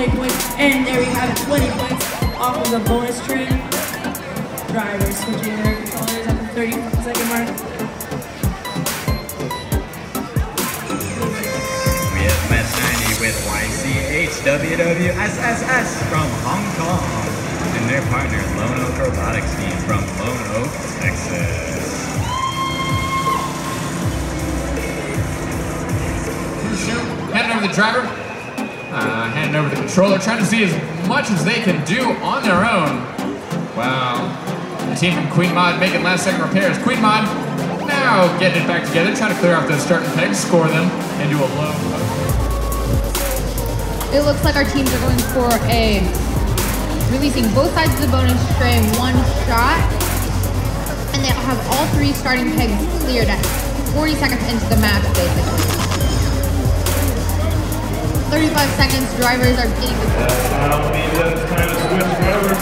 20 points. And there we have it, 20 points off of the bonus trim. Drivers switching their controllers at the 30-second mark. We have Met 90 with YCHWWSSS from Hong Kong. And their partner, Lone Oak Robotics Team from Lone Oak, Texas. Handing over the driver, handing over the controller, trying to see as much as they can do on their own. Wow. The team from Queen Mod making last-second repairs. Queen Mod now getting it back together, trying to clear off those starting pegs, score them into a low. It looks like our teams are going for releasing both sides of the bonus tray in one shot, and they'll have all three starting pegs cleared at 40 seconds into the match, basically. 35 seconds, drivers are getting the... That means that it's time to switch drivers.